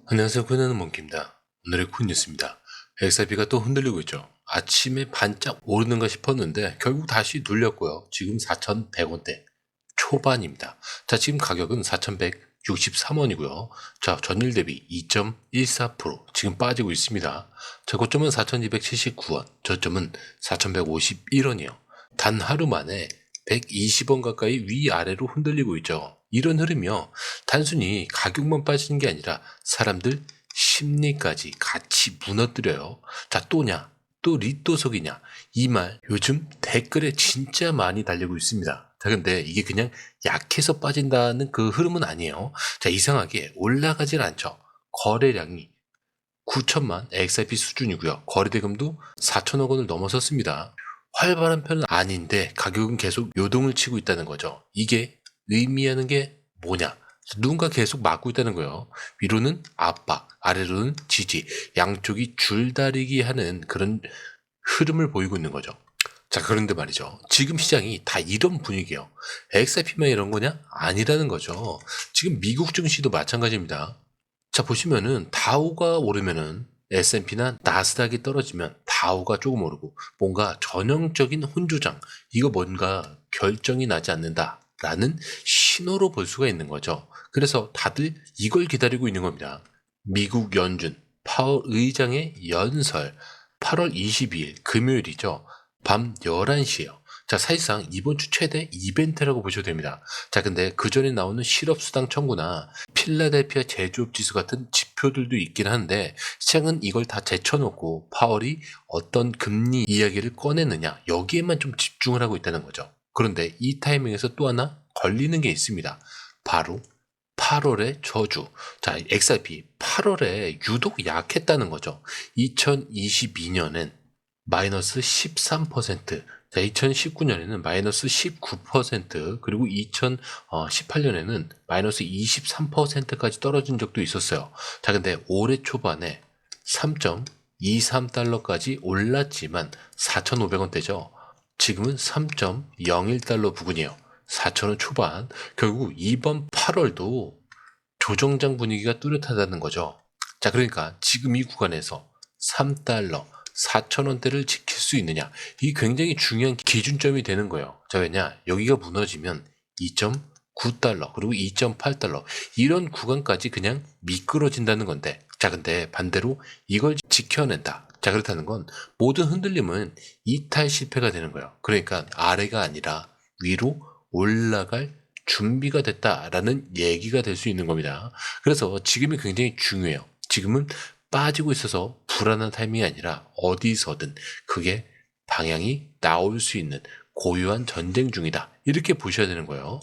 안녕하세요. 코인하는 몽키입니다. 오늘의 코인 뉴스입니다. XRP가 또 흔들리고 있죠. 아침에 반짝 오르는가 싶었는데 결국 다시 눌렸고요. 지금 4,100원대 초반입니다. 자, 지금 가격은 4,163원이고요. 자, 전일 대비 2.14% 지금 빠지고 있습니다. 자, 고점은 4,279원, 저점은 4,151원이요. 단 하루 만에 120원 가까이 위아래로 흔들리고 있죠. 이런 흐름이요. 단순히 가격만 빠지는 게 아니라 사람들 심리까지 같이 무너뜨려요. 자, 또냐? 또 리또석이냐? 이 말 요즘 댓글에 진짜 많이 달리고 있습니다. 자, 근데 이게 그냥 약해서 빠진다는 그 흐름은 아니에요. 자, 이상하게 올라가질 않죠. 거래량이 9천만 XRP 수준이고요. 거래대금도 4천억 원을 넘어섰습니다. 활발한 편은 아닌데 가격은 계속 요동을 치고 있다는 거죠. 이게 의미하는 게 뭐냐? 누군가 계속 막고 있다는 거예요. 위로는 압박, 아래로는 지지, 양쪽이 줄다리기 하는 그런 흐름을 보이고 있는 거죠. 자, 그런데 말이죠. 지금 시장이 다 이런 분위기예요. XRP만 이런 거냐? 아니라는 거죠. 지금 미국 증시도 마찬가지입니다. 자, 보시면은 다우가 오르면은 S&P나 나스닥이 떨어지면 다우가 조금 오르고 뭔가 전형적인 혼조장, 이거 뭔가 결정이 나지 않는다라는 신호로 볼 수가 있는 거죠. 그래서 다들 이걸 기다리고 있는 겁니다. 미국 연준 파월 의장의 연설 8월 22일 금요일이죠. 밤 11시에요. 자, 사실상 이번 주 최대 이벤트라고 보셔도 됩니다. 자, 근데 그 전에 나오는 실업수당 청구나 필라델피아 제조업 지수 같은 지표들도 있긴 한데 시장은 이걸 다 제쳐놓고 파월이 어떤 금리 이야기를 꺼내느냐 여기에만 좀 집중을 하고 있다는 거죠. 그런데 이 타이밍에서 또 하나 걸리는 게 있습니다. 바로 8월의 저주. 자, XRP 8월에 유독 약했다는 거죠. 2022년엔 마이너스 13%, 자, 2019년에는 마이너스 19%, 그리고 2018년에는 마이너스 23%까지 떨어진 적도 있었어요. 자, 근데 올해 초반에 3.23달러까지 올랐지만 4,500원대죠. 지금은 3.01달러 부근이에요. 4,000원 초반. 결국 이번 8월도 조정장 분위기가 뚜렷하다는 거죠. 자, 그러니까 지금 이 구간에서 3달러, 4,000원대를 지킬 수 있느냐, 이게 굉장히 중요한 기준점이 되는 거예요. 자, 왜냐, 여기가 무너지면 2.9달러 그리고 2.8달러 이런 구간까지 그냥 미끄러진다는 건데, 자, 근데 반대로 이걸 지켜낸다. 자, 그렇다는 건 모든 흔들림은 이탈 실패가 되는 거예요. 그러니까 아래가 아니라 위로 올라갈 준비가 됐다라는 얘기가 될 수 있는 겁니다. 그래서 지금이 굉장히 중요해요. 지금은 빠지고 있어서 불안한 타이밍이 아니라 어디서든 그게 방향이 나올 수 있는 고유한 전쟁 중이다. 이렇게 보셔야 되는 거예요.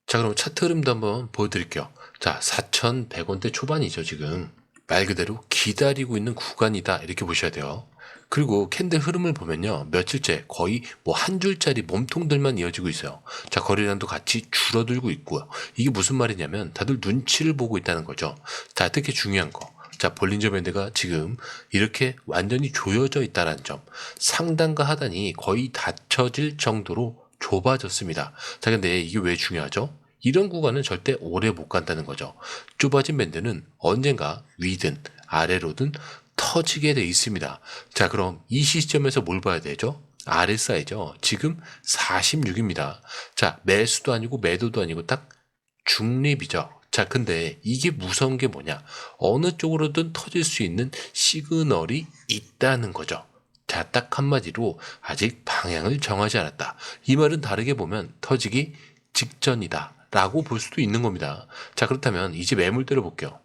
자, 그럼 차트 흐름도 한번 보여드릴게요. 자, 4,100원대 초반이죠, 지금. 말 그대로 기다리고 있는 구간이다. 이렇게 보셔야 돼요. 그리고 캔들 흐름을 보면요. 며칠째 거의 뭐 한 줄짜리 몸통들만 이어지고 있어요. 자, 거래량도 같이 줄어들고 있고요. 이게 무슨 말이냐면 다들 눈치를 보고 있다는 거죠. 자, 특히 중요한 거. 자, 볼린저 밴드가 지금 이렇게 완전히 조여져 있다는 점. 상단과 하단이 거의 닫혀질 정도로 좁아졌습니다. 자, 근데 이게 왜 중요하죠? 이런 구간은 절대 오래 못 간다는 거죠. 좁아진 밴드는 언젠가 위든 아래로든 터지게 돼 있습니다. 자, 그럼 이 시점에서 뭘 봐야 되죠? RSI죠. 지금 46입니다. 자, 매수도 아니고 매도도 아니고 딱 중립이죠. 자, 근데 이게 무서운 게 뭐냐? 어느 쪽으로든 터질 수 있는 시그널이 있다는 거죠. 자, 딱 한마디로 아직 방향을 정하지 않았다. 이 말은 다르게 보면 터지기 직전이다 라고 볼 수도 있는 겁니다. 자, 그렇다면 이제 매물대로 볼게요.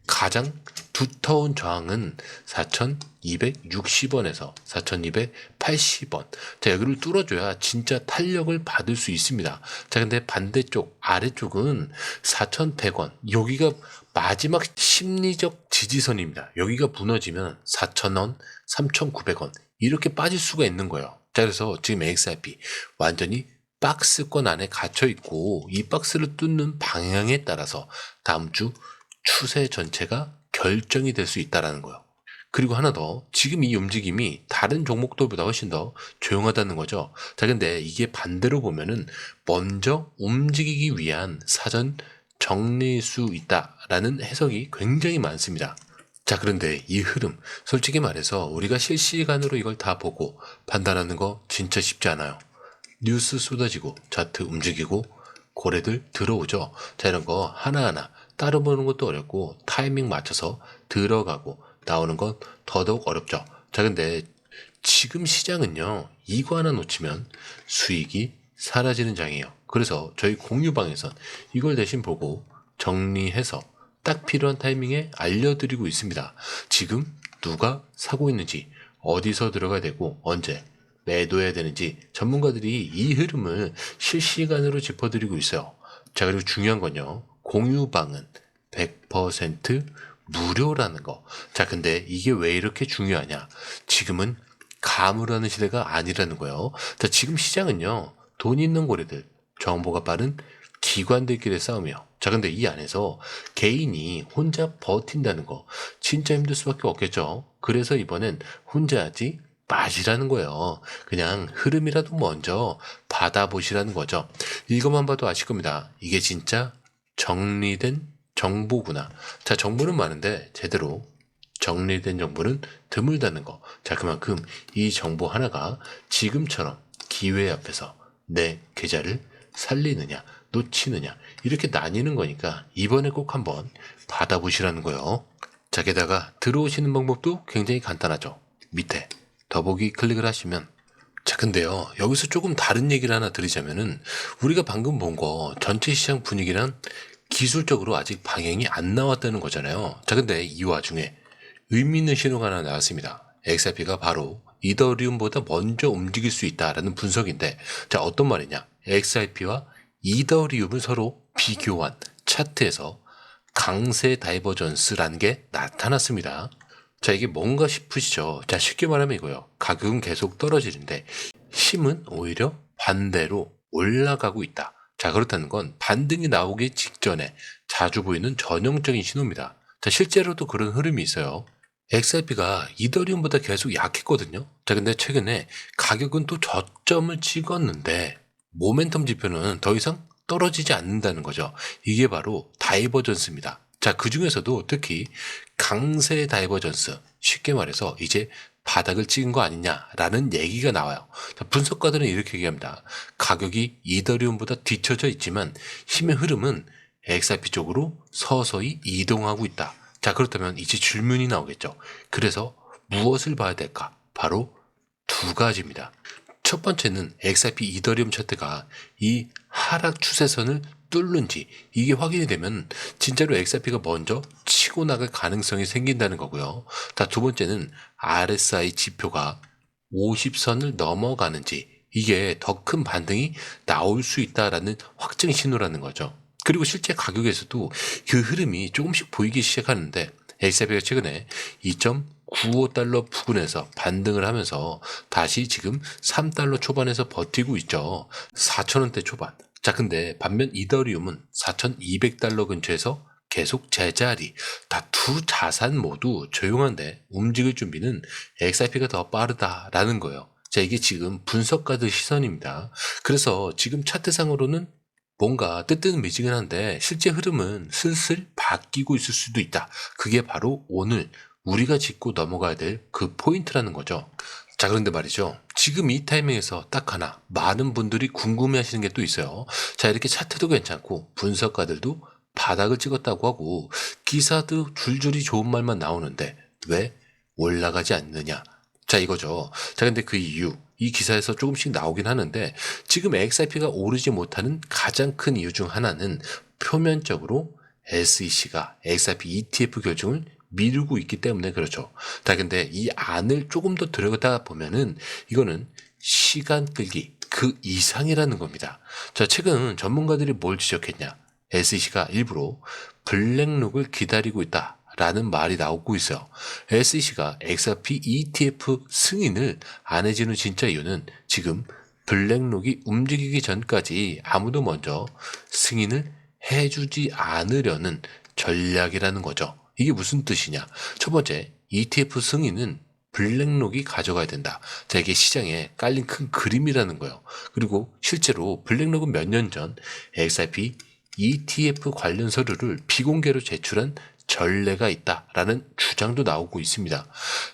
가장 두터운 저항은 4,260원에서 4,280원. 자, 여기를 뚫어줘야 진짜 탄력을 받을 수 있습니다. 자, 근데 반대쪽, 아래쪽은 4,100원. 여기가 마지막 심리적 지지선입니다. 여기가 무너지면 4,000원, 3,900원. 이렇게 빠질 수가 있는 거예요. 자, 그래서 지금 XRP 완전히 박스권 안에 갇혀 있고 이 박스를 뚫는 방향에 따라서 다음 주 추세 전체가 결정이 될 수 있다는 거예요. 그리고 하나 더, 지금 이 움직임이 다른 종목들보다 훨씬 더 조용하다는 거죠. 자, 근데 이게 반대로 보면은 먼저 움직이기 위한 사전 정리일 수 있다라는 해석이 굉장히 많습니다. 자, 그런데 이 흐름, 솔직히 말해서 우리가 실시간으로 이걸 다 보고 판단하는 거 진짜 쉽지 않아요. 뉴스 쏟아지고 차트 움직이고 고래들 들어오죠. 자, 이런 거 하나하나 따로 보는 것도 어렵고 타이밍 맞춰서 들어가고 나오는 건 더더욱 어렵죠. 자, 근데 지금 시장은요, 이거 하나 놓치면 수익이 사라지는 장이에요. 그래서 저희 공유방에선 이걸 대신 보고 정리해서 딱 필요한 타이밍에 알려드리고 있습니다. 지금 누가 사고 있는지, 어디서 들어가야 되고 언제 매도해야 되는지 전문가들이 이 흐름을 실시간으로 짚어드리고 있어요. 자, 그리고 중요한 건요, 공유방은 100% 무료라는 거. 자, 근데 이게 왜 이렇게 중요하냐? 지금은 가물하는 시대가 아니라는 거예요. 자, 지금 시장은요, 돈 있는 고래들, 정보가 빠른 기관들끼리의 싸움이요. 자, 근데 이 안에서 개인이 혼자 버틴다는 거 진짜 힘들 수밖에 없겠죠. 그래서 이번엔 혼자 하지 마시라는 거예요. 그냥 흐름이라도 먼저 받아보시라는 거죠. 이것만 봐도 아실 겁니다. 이게 진짜 정리된 정보구나. 자, 정보는 많은데 제대로 정리된 정보는 드물다는 거. 자, 그만큼 이 정보 하나가 지금처럼 기회 앞에서 내 계좌를 살리느냐 놓치느냐 이렇게 나뉘는 거니까 이번에 꼭 한번 받아보시라는 거예요. 자, 게다가 들어오시는 방법도 굉장히 간단하죠. 밑에 더보기 클릭을 하시면, 자, 근데요, 여기서 조금 다른 얘기를 하나 드리자면은 우리가 방금 본 거 전체 시장 분위기랑 기술적으로 아직 방향이 안 나왔다는 거잖아요. 자, 근데 이 와중에 의미 있는 신호가 하나 나왔습니다. XRP가 바로 이더리움보다 먼저 움직일 수 있다라는 분석인데, 자, 어떤 말이냐? XRP와 이더리움을 서로 비교한 차트에서 강세 다이버전스라는 게 나타났습니다. 자, 이게 뭔가 싶으시죠? 자, 쉽게 말하면 이거예요. 가격은 계속 떨어지는데 힘은 오히려 반대로 올라가고 있다. 자, 그렇다는 건 반등이 나오기 직전에 자주 보이는 전형적인 신호입니다. 자, 실제로도 그런 흐름이 있어요. XRP가 이더리움보다 계속 약했거든요. 자, 근데 최근에 가격은 또 저점을 찍었는데 모멘텀 지표는 더 이상 떨어지지 않는다는 거죠. 이게 바로 다이버전스입니다. 자, 그 중에서도 특히 강세 다이버전스, 쉽게 말해서 이제 바닥을 찍은 거 아니냐라는 얘기가 나와요. 자, 분석가들은 이렇게 얘기합니다. 가격이 이더리움보다 뒤처져 있지만 힘의 흐름은 XRP 쪽으로 서서히 이동하고 있다. 자, 그렇다면 이제 질문이 나오겠죠. 그래서 무엇을 봐야 될까? 바로 두 가지입니다. 첫 번째는 XRP 이더리움 차트가 이 하락 추세선을 뚫는지 이게 확인이 되면 진짜로 XRP가 먼저 치고 나갈 가능성이 생긴다는 거고요. 두 번째는 RSI 지표가 50선을 넘어가는지 이게 더 큰 반등이 나올 수 있다라는 확증 신호라는 거죠. 그리고 실제 가격에서도 그 흐름이 조금씩 보이기 시작하는데 XRP가 최근에 2.95달러 부근에서 반등을 하면서 다시 지금 3달러 초반에서 버티고 있죠. 4,000원대 초반. 자, 근데 반면 이더리움은 4,200달러 근처에서 계속 제자리. 다 두 자산 모두 조용한데 움직일 준비는 XRP가 더 빠르다라는 거예요. 자, 이게 지금 분석가들 시선입니다. 그래서 지금 차트상으로는 뭔가 뜨뜻미지근한데 실제 흐름은 슬슬 바뀌고 있을 수도 있다. 그게 바로 오늘 우리가 짚고 넘어가야 될 그 포인트라는 거죠. 자, 그런데 말이죠. 지금 이 타이밍에서 딱 하나 많은 분들이 궁금해 하시는 게 또 있어요. 자, 이렇게 차트도 괜찮고 분석가들도 바닥을 찍었다고 하고 기사도 줄줄이 좋은 말만 나오는데 왜 올라가지 않느냐. 자, 이거죠. 자, 근데 그 이유, 이 기사에서 조금씩 나오긴 하는데 지금 XRP가 오르지 못하는 가장 큰 이유 중 하나는 표면적으로 SEC가 XRP ETF 결정을 미루고 있기 때문에 그렇죠. 자, 근데 이 안을 조금 더 들여다 보면은 이거는 시간 끌기 그 이상이라는 겁니다. 자, 최근 전문가들이 뭘 지적했냐? SEC가 일부러 블랙록을 기다리고 있다. 라는 말이 나오고 있어요. SEC가 XRP ETF 승인을 안 해주는 진짜 이유는 지금 블랙록이 움직이기 전까지 아무도 먼저 승인을 해주지 않으려는 전략이라는 거죠. 이게 무슨 뜻이냐? 첫 번째, ETF 승인은 블랙록이 가져가야 된다. 자, 이게 시장에 깔린 큰 그림이라는 거예요. 그리고 실제로 블랙록은 몇 년 전 XRP ETF 관련 서류를 비공개로 제출한 전례가 있다라는 주장도 나오고 있습니다.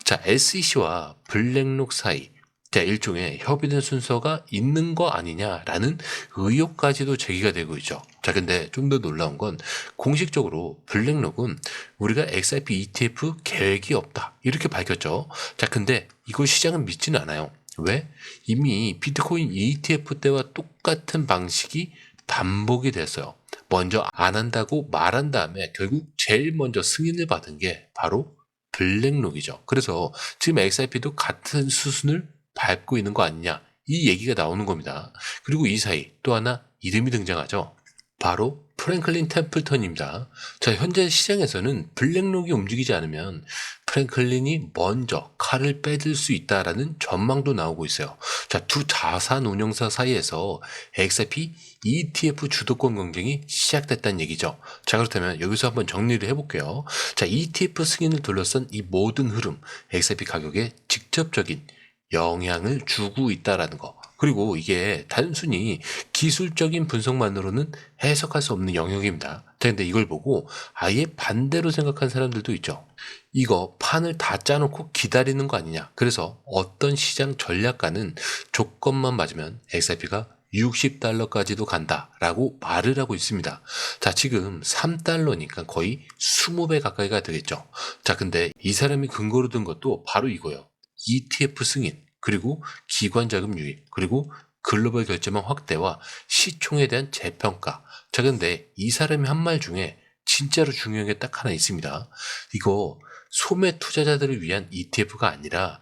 자, SEC와 블랙록 사이, 자, 일종의 협의된 순서가 있는 거 아니냐라는 의혹까지도 제기가 되고 있죠. 자, 근데 좀 더 놀라운 건 공식적으로 블랙록은 우리가 XRP ETF 계획이 없다 이렇게 밝혔죠. 자, 근데 이걸 시장은 믿지는 않아요. 왜? 이미 비트코인 ETF 때와 똑같은 방식이 반복이 됐어요. 먼저 안 한다고 말한 다음에 결국 제일 먼저 승인을 받은 게 바로 블랙록이죠. 그래서 지금 XRP도 같은 수순을 밟고 있는 거 아니냐, 이 얘기가 나오는 겁니다. 그리고 이 사이 또 하나 이름이 등장하죠. 바로 프랭클린 템플턴입니다. 자, 현재 시장에서는 블랙록이 움직이지 않으면 프랭클린이 먼저 칼을 빼들 수 있다라는 전망도 나오고 있어요. 자, 두 자산 운용사 사이에서 XRP ETF 주도권 경쟁이 시작됐다는 얘기죠. 자, 그렇다면 여기서 한번 정리를 해볼게요. 자, ETF 승인을 둘러싼 이 모든 흐름, XRP 가격에 직접적인 영향을 주고 있다라는 거. 그리고 이게 단순히 기술적인 분석만으로는 해석할 수 없는 영역입니다. 자, 근데 이걸 보고 아예 반대로 생각한 사람들도 있죠. 이거 판을 다 짜놓고 기다리는 거 아니냐. 그래서 어떤 시장 전략가는 조건만 맞으면 XRP가 $60까지도 간다라고 말을 하고 있습니다. 자, 지금 3달러니까 거의 20배 가까이가 되겠죠. 자, 근데 이 사람이 근거로 든 것도 바로 이거예요. ETF 승인, 그리고 기관 자금 유입, 그리고 글로벌 결제망 확대와 시총에 대한 재평가. 자, 근데 이 사람이 한 말 중에 진짜로 중요한 게 딱 하나 있습니다. 이거 소매 투자자들을 위한 ETF가 아니라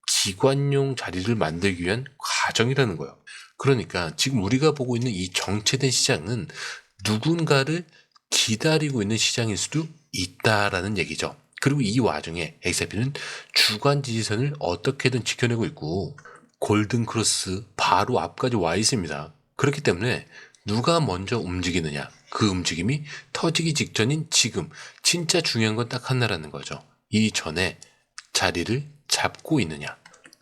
기관용 자리를 만들기 위한 과정이라는 거예요. 그러니까 지금 우리가 보고 있는 이 정체된 시장은 누군가를 기다리고 있는 시장일 수도 있다라는 얘기죠. 그리고 이 와중에 XRP는 주간 지지선을 어떻게든 지켜내고 있고 골든크로스 바로 앞까지 와 있습니다. 그렇기 때문에 누가 먼저 움직이느냐, 그 움직임이 터지기 직전인 지금 진짜 중요한 건 딱 하나라는 거죠. 이 전에 자리를 잡고 있느냐.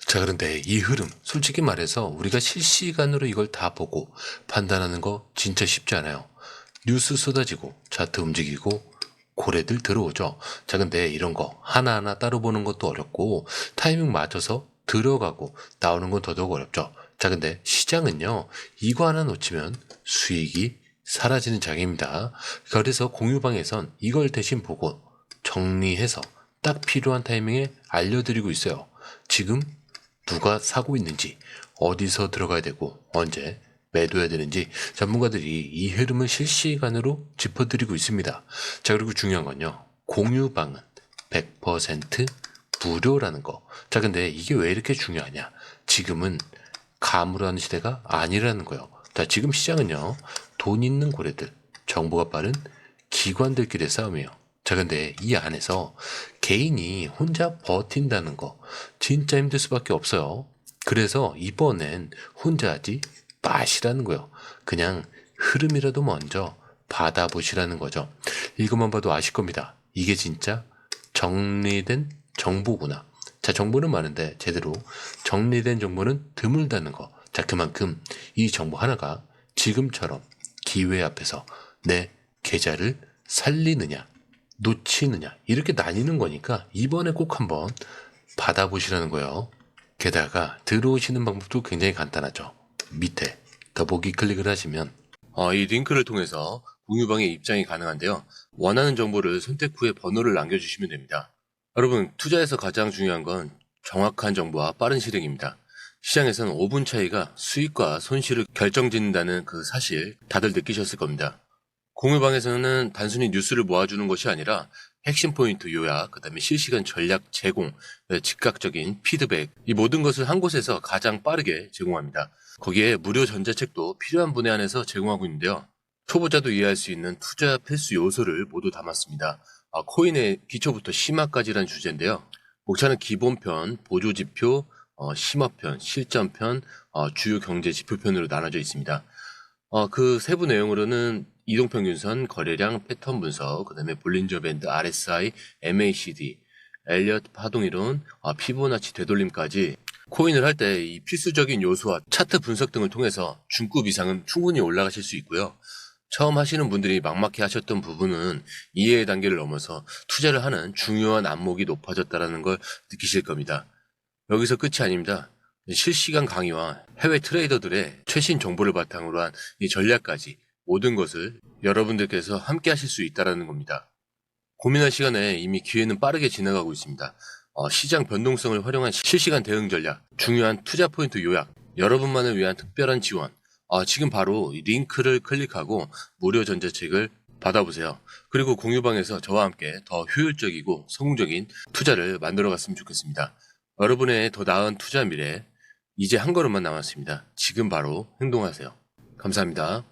자, 그런데 이 흐름, 솔직히 말해서 우리가 실시간으로 이걸 다 보고 판단하는 거 진짜 쉽지 않아요. 뉴스 쏟아지고 차트 움직이고 고래들 들어오죠. 자, 근데 이런 거 하나하나 따로 보는 것도 어렵고 타이밍 맞춰서 들어가고 나오는 건 더더욱 어렵죠. 자, 근데 시장은요, 이거 하나 놓치면 수익이 사라지는 장입니다. 그래서 공유방에선 이걸 대신 보고 정리해서 딱 필요한 타이밍에 알려드리고 있어요. 지금 누가 사고 있는지, 어디서 들어가야 되고 언제 매도해야 되는지 전문가들이 이 흐름을 실시간으로 짚어드리고 있습니다. 자, 그리고 중요한 건요, 공유방은 100% 무료라는 거. 자, 근데 이게 왜 이렇게 중요하냐? 지금은 가물하는 시대가 아니라는 거예요. 자, 지금 시장은요, 돈 있는 고래들, 정보가 빠른 기관들끼리의 싸움이에요. 자, 근데 이 안에서 개인이 혼자 버틴다는 거 진짜 힘들 수밖에 없어요. 그래서 이번엔 혼자 하지 마시라는 거예요. 그냥 흐름이라도 먼저 받아보시라는 거죠. 이것만 봐도 아실 겁니다. 이게 진짜 정리된 정보구나. 자, 정보는 많은데 제대로 정리된 정보는 드물다는 거. 자, 그만큼 이 정보 하나가 지금처럼 기회 앞에서 내 계좌를 살리느냐 놓치느냐 이렇게 나뉘는 거니까 이번에 꼭 한번 받아보시라는 거예요. 게다가 들어오시는 방법도 굉장히 간단하죠. 밑에 더보기 클릭을 하시면 이 링크를 통해서 공유방에 입장이 가능한데요. 원하는 정보를 선택 후에 번호를 남겨주시면 됩니다. 여러분, 투자에서 가장 중요한 건 정확한 정보와 빠른 실행입니다. 시장에서는 5분 차이가 수익과 손실을 결정짓는다는 그 사실 다들 느끼셨을 겁니다. 공유방에서는 단순히 뉴스를 모아주는 것이 아니라 핵심 포인트 요약, 그 다음에 실시간 전략 제공, 즉각적인 피드백, 이 모든 것을 한 곳에서 가장 빠르게 제공합니다. 거기에 무료 전자책도 필요한 분에 한해서 제공하고 있는데요. 초보자도 이해할 수 있는 투자 필수 요소를 모두 담았습니다. 코인의 기초부터 심화까지란 주제인데요. 목차는 기본편, 보조지표, 심화편, 실전편, 주요 경제 지표편으로 나눠져 있습니다. 그 세부 내용으로는 이동평균선, 거래량, 패턴 분석, 그 다음에 볼린저 밴드, RSI, MACD, 엘리엇 파동이론, 피보나치 되돌림까지 코인을 할 때 이 필수적인 요소와 차트 분석 등을 통해서 중급 이상은 충분히 올라가실 수 있고요. 처음 하시는 분들이 막막해 하셨던 부분은 이해의 단계를 넘어서 투자를 하는 중요한 안목이 높아졌다는 걸 느끼실 겁니다. 여기서 끝이 아닙니다. 실시간 강의와 해외 트레이더들의 최신 정보를 바탕으로 한 이 전략까지 모든 것을 여러분들께서 함께 하실 수 있다는 겁니다. 고민할 시간에 이미 기회는 빠르게 지나가고 있습니다. 시장 변동성을 활용한 실시간 대응 전략, 중요한 투자 포인트 요약, 여러분만을 위한 특별한 지원. 지금 바로 이 링크를 클릭하고 무료 전자책을 받아보세요. 그리고 공유방에서 저와 함께 더 효율적이고 성공적인 투자를 만들어 갔으면 좋겠습니다. 여러분의 더 나은 투자 미래, 이제 한 걸음만 남았습니다. 지금 바로 행동하세요. 감사합니다.